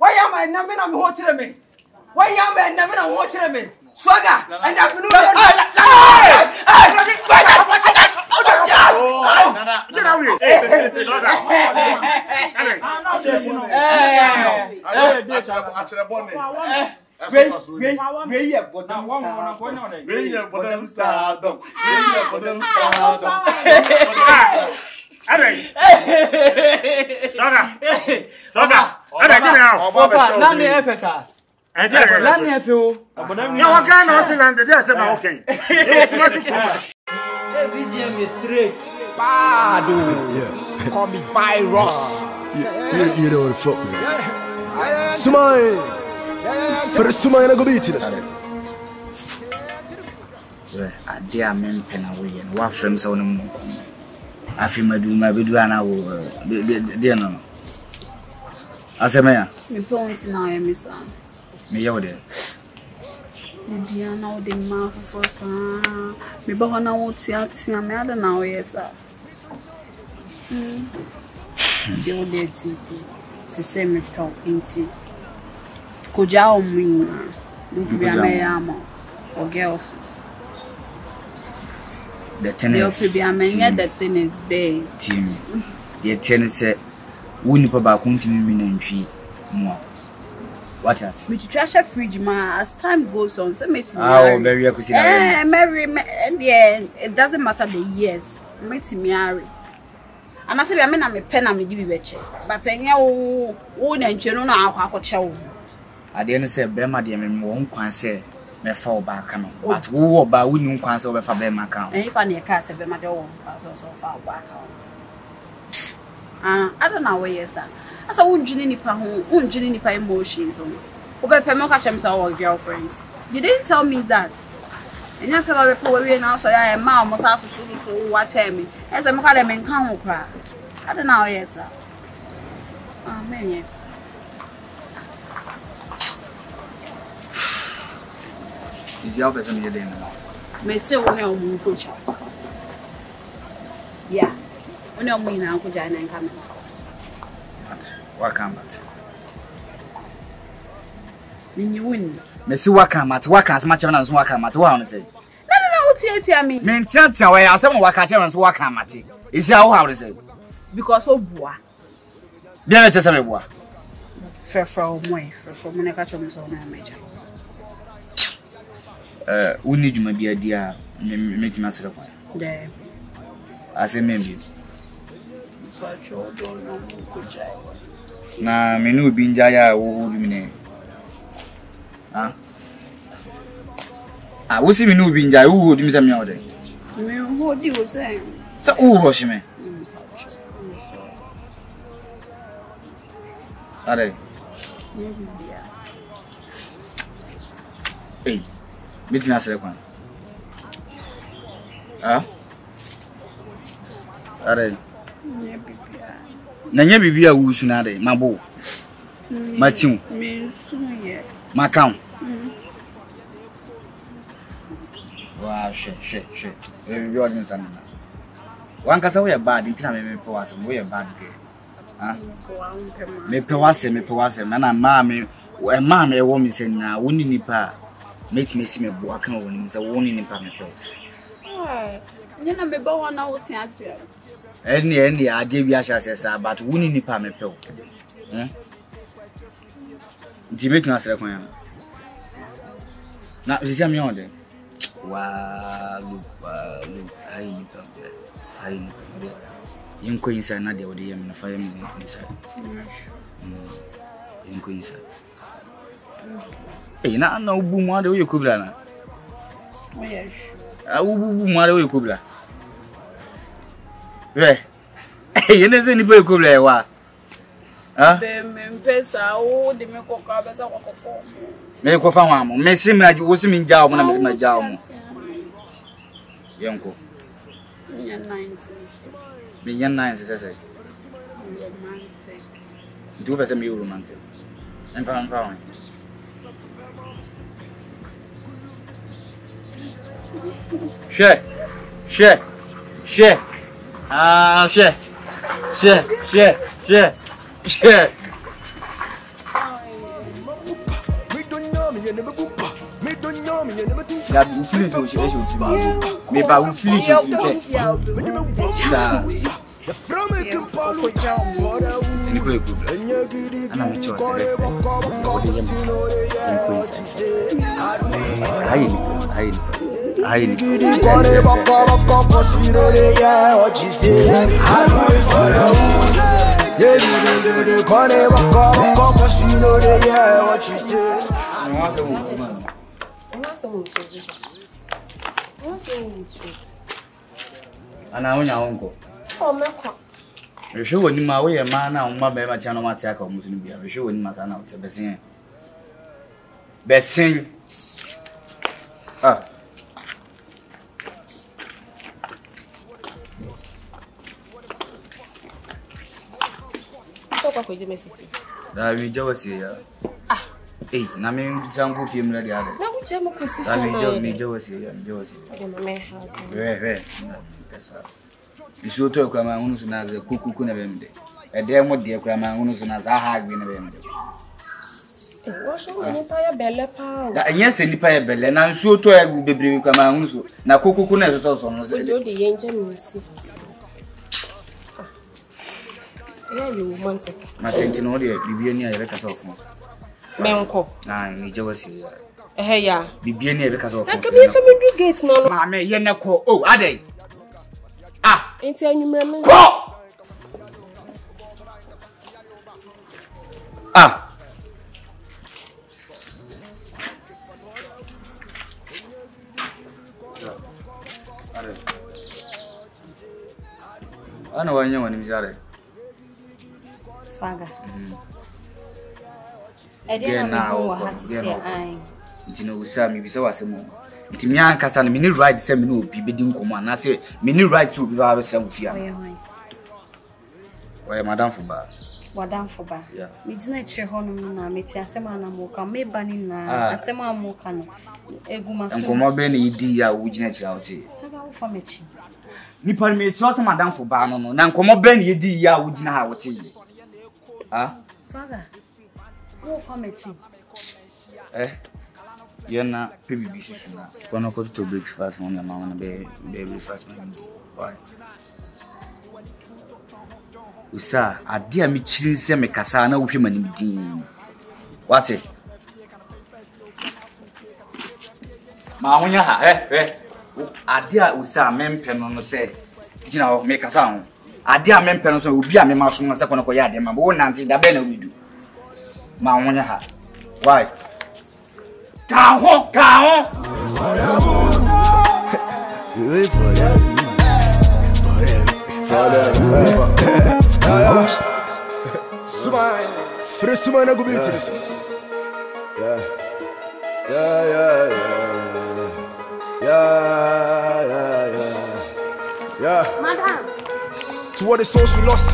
Why am I not going to watch me? Why am I not going to watch me? Swaga, and I'm going Call me virus. You know what the fuck with us. Smile. For the smile, I go beat it. I dear men pen away and what frames on them. I feel my do my video and I will. Dear no. I say, man, me point now, Miss. me over there. Maybe I know the mouth for some. Maybe I know what's at me. I don't know, yes, sir. The old lady, she said, me talking to Koja or me. Look, we are my armor or girls. The tennis, the tennis bay. Team. The tennis said, wouldn't put back on to me and she more. What else? We trash a fridge, ma. As time goes on, so make me. Oh, Mary, I could see that. Mary, yeah, it doesn't matter the years. Make me marry. And I say, I mean, I'm a pen, I'm a division. But I know, wouldn't you know how I show? I didn't say, Bema, dear, me won't say, me fall back. But who about wouldn't answer over for Bema account? And if I need a cast of Bema, so far back. I don't know where yes, sir. As I won't Jenny emotions. Over Pemoka our girlfriends. You didn't tell me that. And you feel like we're now, so I am mom was also so watch me. As I'm calling in town cry. I don't know, yes, sir. Amen, yes. Is the opposite of your day now? May say, no, coach. Yeah. No, me now, could I and come? What come at? You win. Messi Wakam at Wakas, much of us Wakam at one. Say, no, tell me. Men tell where I some Wakachans Wakam at it. Is that how to say? Because of bois. There is a bois. Fair from way, from when I catch on my major. We need you, my dear, make myself. There. I say, maybe. Na menu binjaya wo mine ah wo si menu binjaya wo di mi se me ode me ho di wo se sa wo ho shime are eh midna sele kwan ah are Nanya bibia wusu na de mabo matiu me suye makam wow she we all in sana wan kasa we bad ntina me pe wase we bad ke ah me pe wase na ma me e wo mi se na woni nipa make me see me bo aka woni se woni nipa me pe nyina me ba wana woti atia any ade bi asha sesa but woni nipa me pe di make na sere kwan na sisi am yon de wa look ai nipa yinko inside na de odi yem na fa yem inside yinko inside na ubu mu ade we kubla na yes ubu mu ade we kubla we yene se ni pe kubla wa ah be me pesa o de me kokka be sa kokofo me ko fa wa mo me se me wo se me nja mo na me se me ja mo yenko nya 9 me nya 9 se se tu pesa me romantic en fa She. Ah, she. That you feel so she me ba you feel it. The from it can follow. Oh, Mako. You show when my way a man now, my baby channel attack or Muslim. You show when my son out to Bessin. Bessin. Ah. Talk with Mississippi. That we just here. Ah. Hey, Namin Jango film ready. Now, which I'm a person. That we just here. Very. It's so talk about my own as a cuckoo never ended. A demo dear grandma own as I had been never ended. Yes, any pie bell, and I'm sure to I will be bringing my own. Now, cuckoo never also knows the angel. Yeah, you want it. My thinking only a Bibiania records of us. Menko. Nine, jealousy. Hey, yeah. Bibiania because of us. I can be from the gates now. Mamma, you're not call. Oh, are they? Ah, ain't you remember? Ah. I know when you're in Zare. Swaga. I didn't know how to say know, Sammy, we saw us more. It me and Cassan, many right seminal be bidding command. I say, many right to have some fear. Why, Madame Fuba? Madame Fuba. Yeah. Midnight Chehonum, Metia Semana Moka, may banina, a Sema Mokan, Eguma, and Comobeni, dear, which nature out here. For me. Nippon made so Madame Fuba, no, and Comobeni, dear, which now what is. Ah, Father, go for me. Eh? You're not pretty busy. One of to breakfast on your mama and baby fast. Why? Usa, I dear me chilling semi Cassana with him and him. What's it? Mamma, I dear Usa, men pen on the say, you know, make a sound. I dear men pen will be a member of a second of Yard, and my own auntie that Benno will do. Mamma, why? Down. Smile. I go beat this. Yeah. Madam. To what the souls we lost,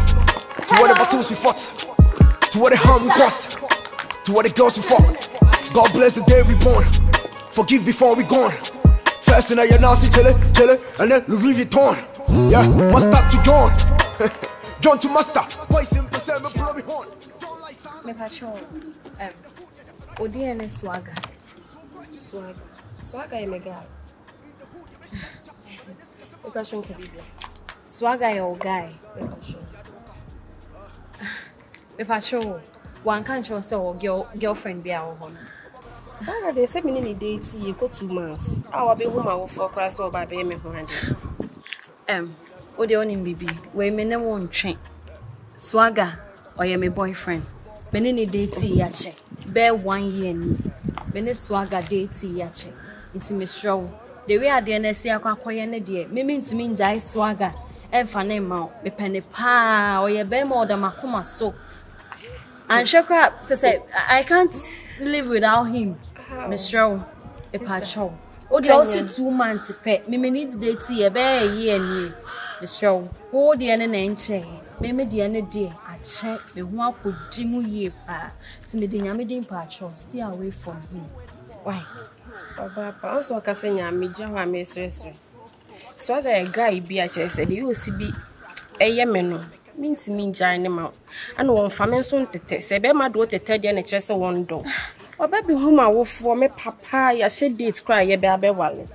to what the battles we fought, to what the harm we caused, to what the girls we fought. God bless the day we born. Forgive before we gone. First in your nasty chile, and then Louis Vuitton. Yeah, master to John. John to master. Voice in percent, me blow me horn. Me pacho. Odiene swaga. Swaga is my guy. Because you can be Swaga your guy. Me pacho. One can't show so girlfriend be our home. Swaga, they say me need date. You go 2 months. I will be home for class or by me. Ode onim bibi. We me ne won twen. Swaga or ye me boyfriend. Me ne date ya che. Be 1 year ni. Me ne Swaga date ya che. Inti me show. The way ade na si akwakoye ne de. Me ntimi njai Swaga. Emfa ne ma me pene pa or ye be more than makoma so. And Shakra say I can't live without him. Mr. Epacho. Oh, they also 2 months pay. Me need date ye be a year ni. Mr. Oh, the end enche. Me the end day. I check me who could dimu ye pa. To me the nyamidin pacho. Stay away from him. Why? Papa, also Cassania, me Java mistress. So I got a guy be at you said you see be a yemeno. Means me giant amount. And one famine soon to test. A bear my daughter 30 and a chest of 1 door. Obabi home awofo me papa ya she date cry ye be abewale.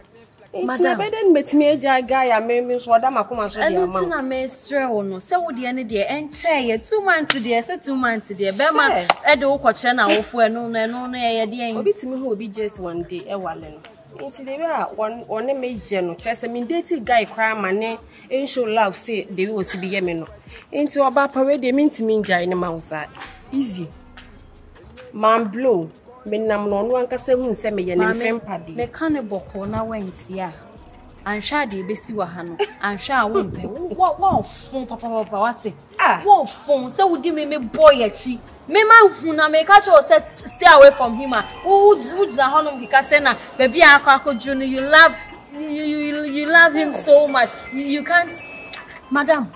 Madam, beden betimi eja guy ya me so oda makoma so dia ma. Na me stre wo no. Se wo de ne de enche ye 2 months de, se 2 months de. Be ma e de wo kwakye na awofo eno no ye de en. Obi timi ho obi just one day e wale no. Nti de a one me je no chese me date guy cry mane en show love say de we osi bi ye me no. Nti oba pa we de me ntimi njai ne ma wo sa. Easy. Man blow. Me nam no no ankasa hu se me ye ne mfempa de. Me kan boko na wenti a. Ansha de besi wa ha no. Ansha wo mpe. Wo fun papa wate. Wo fun se wo di me boy achi. Me ma hu na me ka cho say stay away from him. Wo jina hono because na baby akwa junu you love him so much. You can't Madam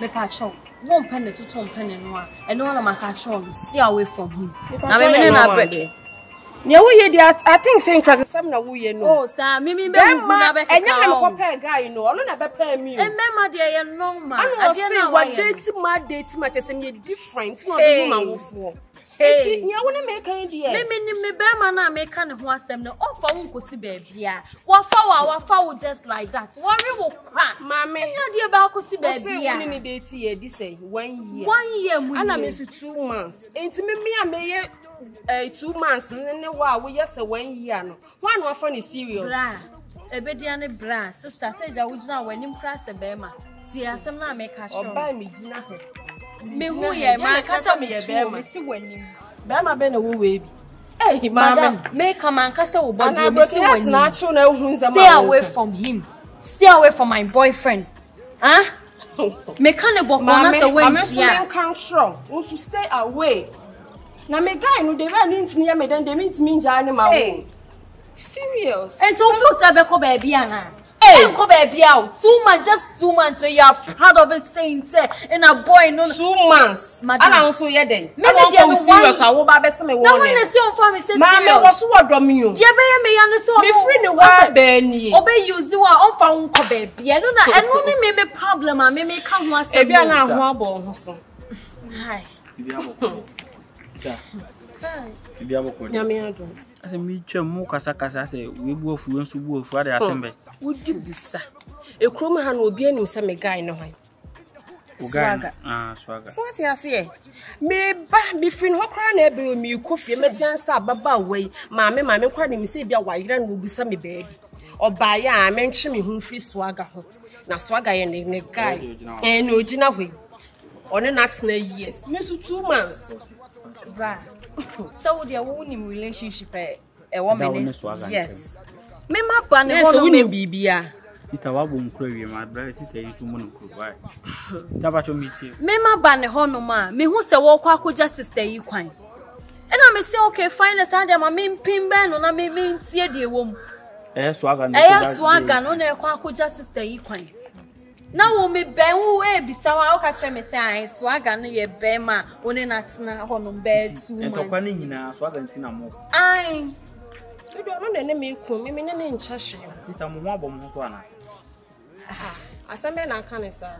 me pa cho. One penny to 2 penny no a. And no na maka cho stay away from him. Na me na bread. Nya wo ye dia I think say nkra sem na wo ye no. Oh sir, me be na be ka. Enya me ko pay guy no. Ono na be pay me. E memma de ye normal. Ade na wa date ma chese me different no be woman wo fo. Enti nya wo na me kan die. Me be ma na me kan ho asem no. O fa wo nkosi ba bia. Wa fa wo just like that. Worry wo kwa. Mama. Nya de ba kosi ba bia. Say ni date ye this 1 year. 1 year mu. Ana me 2 months. Enti me me ye 2 months ne wa wo yes 1 year no. One no for ni serious. Bra. Ebedia ne bra. Sister say ja wo gina wanim kra se be ma. Ti asem na me ka show. Oba me gina ho. Me hu ye ma kasa me ye be ma. Si wanim. Be ma be na wo we bi. Eh Madam, me come and kasa wo body me si wanim. Stay away from him. Stay away from my boyfriend. Huh? Me kan boko na se we ya. Me kan strong. We should stay away. Na me guy no dey run ntini ya me den dey ntimi nja ne ma wo. Serious. And so who say be ko baby ana? Hey, ko baby out. 2 months, just 2 months. So you are proud of it saying say in a boy no 2 months. Ana nso ye den. Me be dey serious awo ba be se me wo. Na when say on for me say serious. Ma me wo so wo do me o. Dey be me ya ne so. Me free ne wa ba ni. Obe use wa on fa unko baby. E no na eno ni me problem a me ka ho asem. E bia na ho abo ho so. Hi. Bia boko. Bia boko. Nyame ado. Ase mi twam mu kasa say we bu ofu nso bu ofu ade asembe. Wodi bisa. Ekrom ha na obi anim se me guy no hwan. Swaga. Swaga. So what you say? Me ba me free ho kra na ebe mi kofie metiansa baba wei. Maame kra na mi se bia wayira na obisa me baby. Oba ya a mentwe me hu free swaga ho. Na swaga ye ne guy. Na ogina hwe. One not na years. Me so 2 months. Right. So they won in relationship a woman. Yes. Me ma ban e so woni bibia. Sister wa bom kura wi ma brother sister yi so mo no kura why. Taba cho meet. Me ma ban ho no ma. Me hu se wo kwa akogya sister yi kwan. E na me say okay fine let's hand am me mpim ben no na me ntie de wom. Swaga no. Swaga no na kwa akogya sister yi kwan. Na wo me ben wo e bisa wa o ka kire me say an swaga no ye ben ma one na tena ho no be 2 months. Entokwa ni nyina swaga ntina mo. Ai. We do no na me ku me ne ncha hwe. Sister mo ho abom ho so ana. Asambe na kan sa.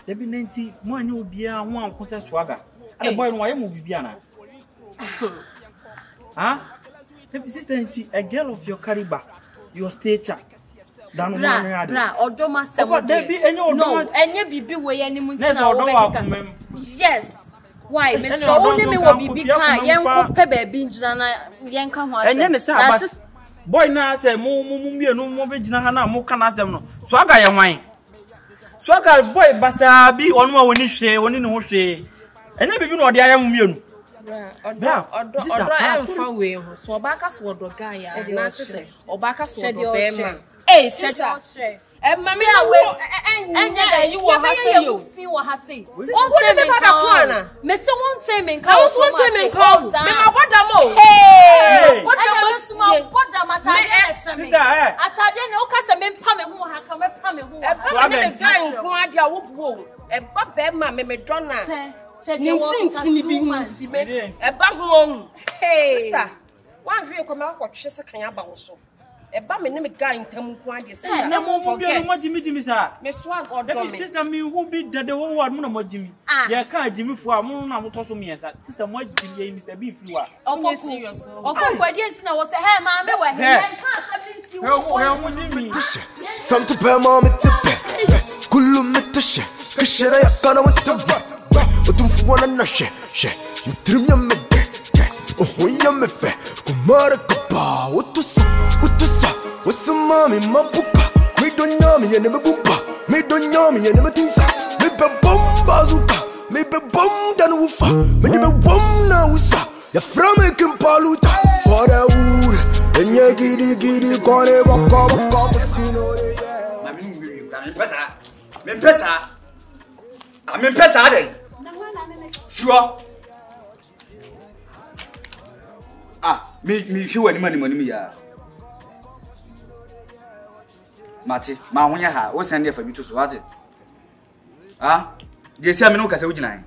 Debi nenti mo anya obi a ho anko se swaga. Ade boy no waye mo bibia na. Sister nenti a girl of your caliber, your stature. Bra, odoma se wo debi enye odoma. No, enye bibi we anim ntina wo be. Yes. Why? Me so only me wo bibi kan yen ko pe ba bi njina na yen ka ho asem. Enye ne se aba. Boy na say mo mienu mo be gina ha na mo kana asem no. Swaga ye hwan. Swaga boy basa bi onu ma woni hwe, woni ne ho hwe. Enye bibi no ode ayam mienu. Odo emfa we ho. So obaka so odo guy ya na say obaka so odo be man. Hey sister. Mami awe enye you wa hase you. Fi wa hase. Won say me kan. Me say won say me kan. Won say me kan. Me ma boda mo. Hey. Boda mata e shame. Atade ne o ka se me pa me ho ha ka me pa me ho. E ba me guy nko ade a wo bo. E ba be ma me dona. Ni tin bi nsi me. E ba ho. Hey. Sister. Wan hwe ko me akotwe se kan aba wo so. Eba me ne me guy ntam kwa de say na mo forget mo Jimmy sir me swag odom me sister me who be the whole world mo na mo Jimmy ya ka Jimmy fu a mo na mo to so me yesa sister mo Jimmy Mr. B fu a opo kwa die ntina wo say hey ma me wa he ka 70 mo Jimmy Something bear mom it tip kullu mitash kashara yakana witaba otum fu wana na she trim ya me oh ya me fe kumara kapa utusa what's some mommy my pupa me don't know me and me bumpa me don't know me and me tinsa me be bomba zuka me be bom dan ufa me be bom na usa ya from me kimpaluta for the wood and ya gidi kore baka sino na me pesa dey sure me hwe wani mani ya Mate, ma honya ha, wo send fa bi to so ate. Je sia me no kasa ugina.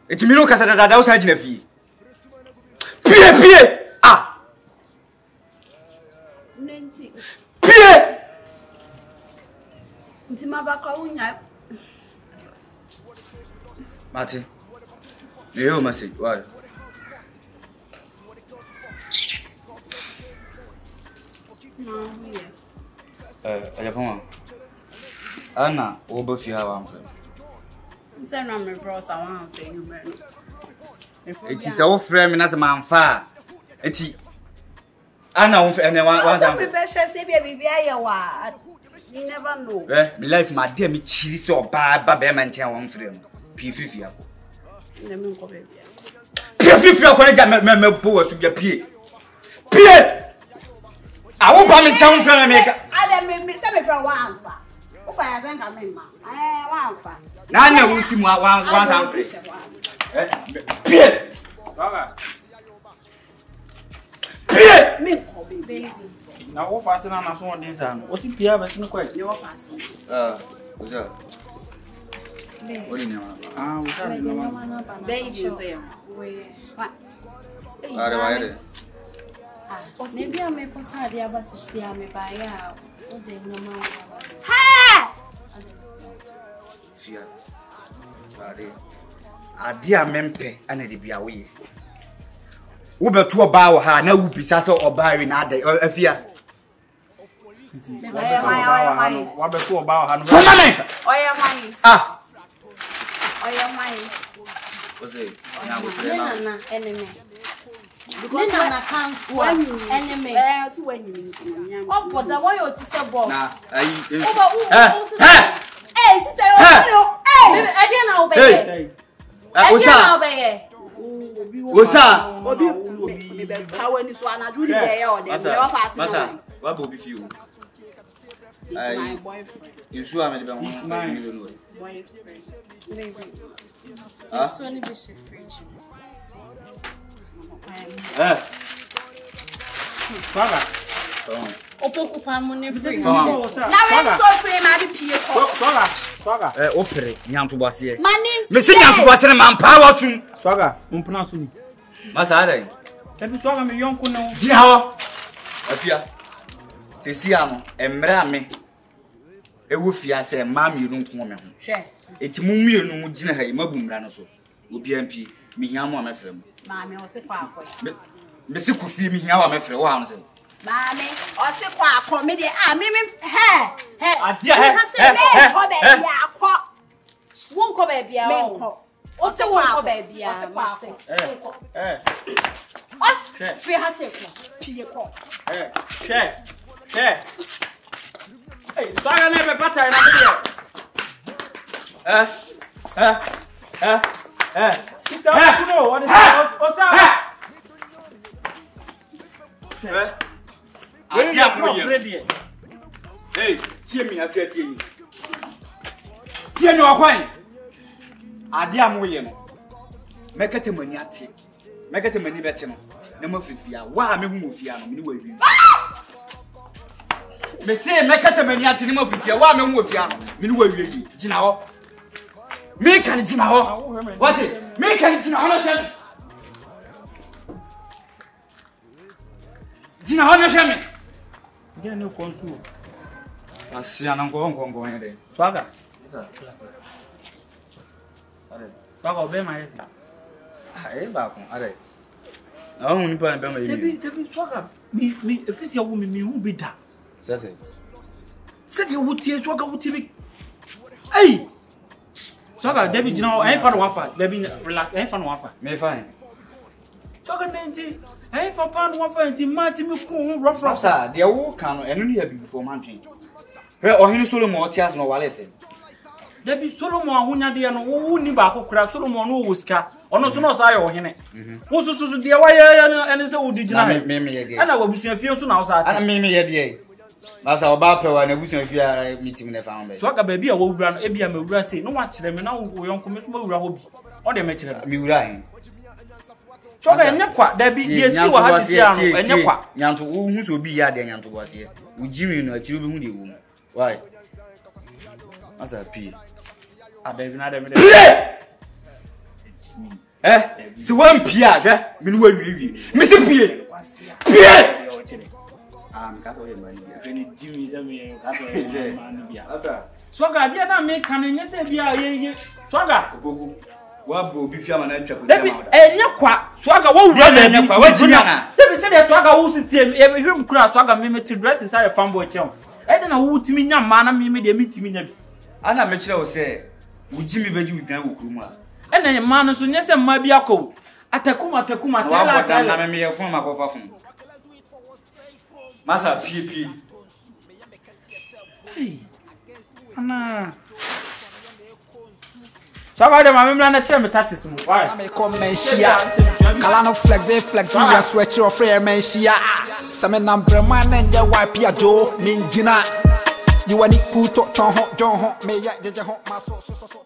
Eti me no kasa dada wo san gina fi. Pie! Nenti. Pie! Nti mabaka unya. Mate. Yo message, why? No, Aya pon. Ana, wo ba fi ha wa mfa. Say no me bros I want to say you man. Eti se wo frɛ me na se manfa. Eti Ana wo ene wan Some people say baby aye wa. You never know. Me life ma dey me chiri se oba ba be man chen won frɛ me. Pi fifi akọ. Na me nko baby. Pi fifi akọ na ja me bo wasu bia pie. Pie! I won't buy me town from America. I don't make some from one. If I haven't come in, one. Now, we see one free. Pierre! Pierre! Me, baby. Now, what fasten on us one this time? What's it, Pierre? But no question. You're fast. What's up? What do you know? Baby, What? Maybe I may put her there, but see, I may buy out. Oh, they no more. Ha! Fear. A dear mempe, and it be away. Uber to a bow, ha, no, be sasso or buying a day or a fear. What before about her? What's it? Enemy. Because I can't enemy. Oh, but the one you say boss. Hey, sister, I didn't obey. What's up? How when you want to do the day or Masa, what will be you? My boyfriend. You sure I'm in the boyfriend? It's only be free. Swaga. Opo pan mo ne free. Now I'm so free, my dear. Swaga. Opere, nyanto boase. Money. Me se nyanto boase na man power soon. Swaga, pronounce me. Masa adai. Tebi swaga me yonko no. Di ha. Afia. Sisi ano, emra me. Ewu fia se ma mi nu nko me ho. Hwe. Enti mu mienu mu gina ha mabumra no so. Obi ampi, mi hiam a mefrem. Mami, o se kwa akọ. Me se kufi mi hiam a mefrem wo ha no se. Mami, o se kwa akọ me de he. Adia he. Ko be bia akọ. Won ko ba bia o. O se won ko ba bia. O se kwa akọ. O free ha se ko. Pie ko. Share. Hey, swaga na be pata na be. You know what is what's up? Hey, tie me afia tie yi. Tie me okwan. Ade amoye no. Mekete mani ate. Mekete mani bete no. Na mafifia. Wa me hu mofia no, me ni wa wi. Me say mekete mani ate ni mafifia. Wa me hu mofia no, me ni wa wi. Gina ho. Me kan gina ho. What? Me kan gina ho no say. Jina hona shame. Get no consul. Asiana ngo here. Swaga. Swaga obey my yes. Eh ba ko are. Na hu ni pa be ma yi. Debi swaga. Me efisi awu me hu bi da. Sase. Said you would tear swaga would me. Hey. Swaga Debi jina I fa no wafa. Debi relax I fa no wafa. Me fine. Swaga nenti I fa pa no wafa nti mati me ku rough. Sir, they wo kan no eno ne ya bi before man twin. He ohini Solomon o tias no wale se. Debi Solomon ahonya de no wo ni ba akokra Solomon no wo sika. Ono so no so ayo ohene. Wo so de wa ya ene se wo di jina he. Me ye de. Ana wo busuan fie so na wo sa ati. Ana me ye de. Masa oba pe wa na busuan fie meeting ne fa on be. Swaga ba bi a wo wura no e bia ma wura sei no wa kire me na wo yonko me so ma wura ho bi. O de me kire Me wura he. Swaga enye kwa Debi de si wa ha sisi ano enye kwa. Nyanto wo hu so bi ya de nyanto bo se. Wo jimi no ati wo bi hu de wo. Why? Masa pi. Adebi na de Si wan pia hwe me no wawiwi me se pie ka to ye mani bia ni Jimmy Jami ka to ye mani bia asa Swaga dia na me kan nye se bia ye Swaga gogo wa bo bi fia ma na atwa ko Debi enye kwa Swaga wo wura na enye kwa wa Jimmy ana Debi se de Swaga wo sitie e hwem kura Swaga me ti dress inside fanboy chem e de na wo timi nya ma na me de me timi nya bi ana me kire wo se wo Jimmy beji wo dwan wo kurum a ene ma no so nyese ma bi akọ atakuma tela na me ye fun ma ko fa fun masa pp ana Swaga de ma me mra na kire me tatis mu why me come menshia kala no flex you switch your frame menshia some number man and ya wipe ya jo minjina you want it puto ton ho me ya jeje ho maso so